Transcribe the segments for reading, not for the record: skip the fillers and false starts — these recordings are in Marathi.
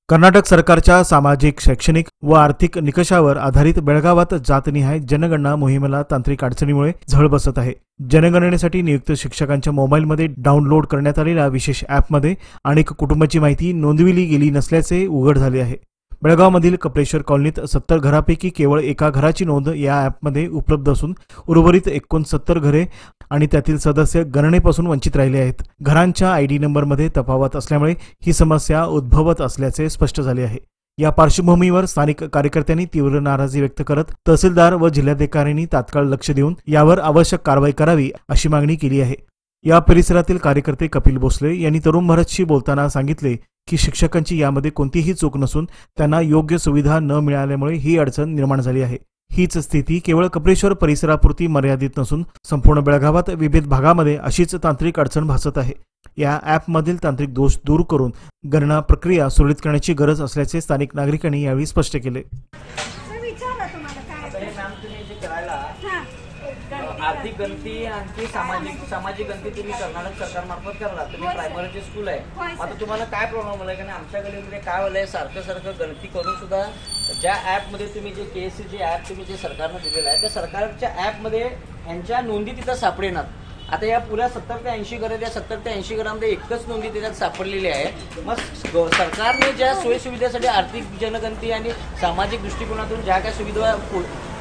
कर्नाटक सरकारच्या सामाजिक, शैक्षणिक व आर्थिक निकषावर आधारित बेळगावात जातनिहाय जनगणना मोहिमेला तांत्रिक अडचणीमुळे झळ बसत आहे। जनगणनेसाठी नियुक्त शिक्षकांच्या मोबाईलमध्ये डाउनलोड करण्यात आलेल्या विशेष ॲपमध्ये अनेक कुटुंबाची माहिती नोंदविली गेली नसल्याचे उघड झाले आहे। बेळगावमधील कपलेश्वर कॉलनीत 70 घरापैकी केवळ एका घराची नोंद या ॲपमध्ये उपलब्ध असून उर्वरित 69 घरे आणि त्यातील सदस्य गणनेपासून वंचित राहिले आहेत। घरांच्या आयडी नंबरमध्ये तफावत असल्यामुळे ही समस्या उद्भवत असल्याचे स्पष्ट झाले आहे। या पार्श्वभूमीवर स्थानिक कार्यकर्त्यांनी तीव्र नाराजी व्यक्त करत तहसीलदार व जिल्हाधिकाऱ्यांनी तात्काळ लक्ष देऊन यावर आवश्यक कारवाई करावी अशी मागणी केली आहे। या परिसरातील कार्यकर्ते कपिल भोसले यांनी तरुण भारतशी बोलताना सांगितले की शिक्षकांची यामध्ये कोणतीही चूक नसून त्यांना योग्य सुविधा न मिळाल्यामुळे ही अडचण निर्माण झाली आहे। हीच स्थिती केवळ कपलेश्वर परिसरापुरती मर्यादित नसून संपूर्ण बेळगावात विविध भागामध्ये अशीच तांत्रिक अडचण भासत आहे। या ॲपमधील तांत्रिक दोष दूर करून गणना प्रक्रिया सुरळीत करण्याची गरज असल्याचे स्थानिक नागरिकांनी यावेळी स्पष्ट केले। आर्थिक गणती आणि सामाजिक गणती तुम्ही कर्नाटक सरकारमार्फत करला, तुम्ही प्रायमरीचे स्कूल आहे। आता तुम्हाला काय प्रॉब्लेम आलाय? कारण आमच्या गल्लीमध्ये काय झालंय, सारखं गणती करून सुद्धा ज्या ॲपमध्ये तुम्ही जे KSC जे ॲप तुम्ही जे सरकारनं दिलेलं आहे त्या सरकारच्या ॲपमध्ये यांच्या नोंदी तिथं सापडेनात। आता या पुऱ्या 70 ते 80 घरं, त्या 70 ते 80 घरांमध्ये एकच नोंदी त्याच्यात सापडलेली आहे। मग सरकारने ज्या सोयीसुविधेसाठी आर्थिक जनगणती आणि सामाजिक दृष्टिकोनातून ज्या काही सुविधा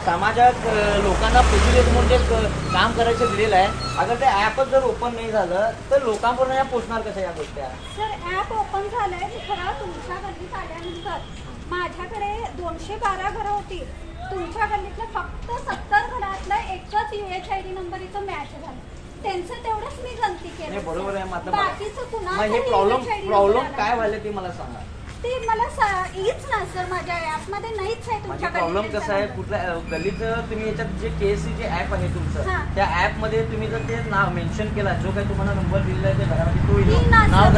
समाजात लोकांना पोचले म्हणून जे काम करायचं दिलेलं आहे, अगर ते ॲपच जर ओपन नाही झालं तर लोकांपर्यंत या पोचणार कसं या गोष्टी? सर ॲप ओपन झालंय खरं, तुमच्या गल्लीत आल्यानंतर माझ्याकडे 212 घरं होती, तुमच्या गल्लीतलं फक्त 70 घरातलं एकच UHID नंबर इथं मॅच झालं, त्यांचं तेवढंच मी गणती केली। बरोबर आहे, मात्र बाकीचं कुणाला हे प्रॉब्लेम काय व्हायला ते मला सांगा। ते मला येईच ना सर, माझ्या ॲपमध्ये नाहीच आहे तुमच्या प्रॉब्लेम कसा आहे, कुठल्या गल्लीचं तुम्ही याच्यात जे KSC जे ॲप आहे तुमचं, त्या ॲपमध्ये तुम्ही जर ते नाव मेन्शन केला, जो काही तुम्हाला नंबर दिलेला आहे त्या घरामध्ये तो नाव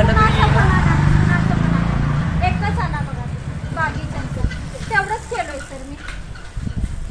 एकच आला बघा, बाकीच्यांचं तेवढंच केलंय सर मी।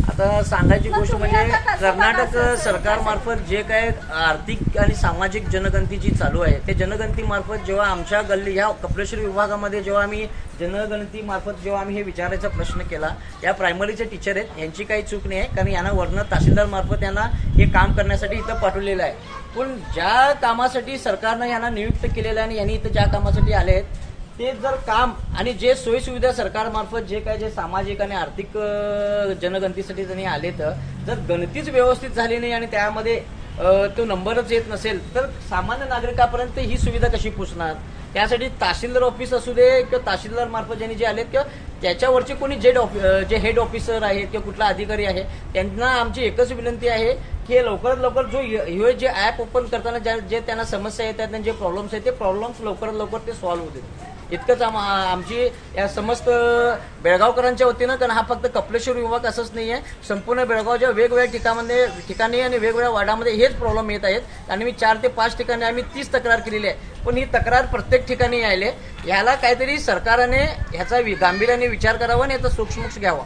आता सांगायची गोष्ट म्हणजे कर्नाटक सरकारमार्फत जे काय आर्थिक आणि सामाजिक जनगणती जी चालू आहे ते जनगणतीमार्फत जेव्हा आमच्या गल्ली ह्या कपलेश्वर विभागामध्ये जेव्हा आम्ही जनगणतीमार्फत जेव्हा आम्ही हे विचारायचा प्रश्न केला, या प्रायमरीचे टीचर आहेत यांची काही चूक नाही आहे, कारण यांना वर्ण तहसीलदार मार्फत यांना हे काम करण्यासाठी इथं पाठवलेलं आहे। पण ज्या कामासाठी सरकारनं यांना नियुक्त केलेलं आहे आणि यांनी इथं ज्या कामासाठी आले आहेत ते जर काम आणि जे सोयीसुविधा सरकारमार्फत जे काय जे सामाजिक आणि आर्थिक जनगणतीसाठी त्यांनी आले, तर जर गणतीच व्यवस्थित झाली नाही आणि त्यामध्ये तो नंबरच येत नसेल तर सामान्य नागरिकापर्यंत ही सुविधा कशी पोचणार? त्यासाठी तहसीलदार ऑफिस असू दे किंवा तहसीलदार मार्फत ज्यांनी जे आलेत किंवा त्याच्यावरचे कोणी जे हेड ऑफिसर आहेत किंवा कुठला अधिकारी आहे त्यांना आमची एकच विनंती आहे की लवकरात लवकर जो जे ॲप ओपन करताना जे त्यांना समस्या येतात आणि जे प्रॉब्लेम्स आहेत ते प्रॉब्लेम्स लवकरात लवकर ते सॉल्व्ह होतील, इतकंच आमची या समस्त बेळगावकरांच्या वतीनं। कारण हा फक्त कपलेश्वर विभाग असंच नाही आहे, संपूर्ण बेळगावच्या वेगवेगळ्या ठिकाणी आणि वेगवेगळ्या वार्डामध्ये हेच प्रॉब्लेम येत आहेत। आणि मी 4 ते 5 ठिकाणी आम्ही 30 तक्रार केलेली आहे, पण ही तक्रार प्रत्येक ठिकाणी यायले, ह्याला काहीतरी सरकारने ह्याचा गांभीर्याने विचार करावा आणि याचा सूक्ष्म घ्यावा।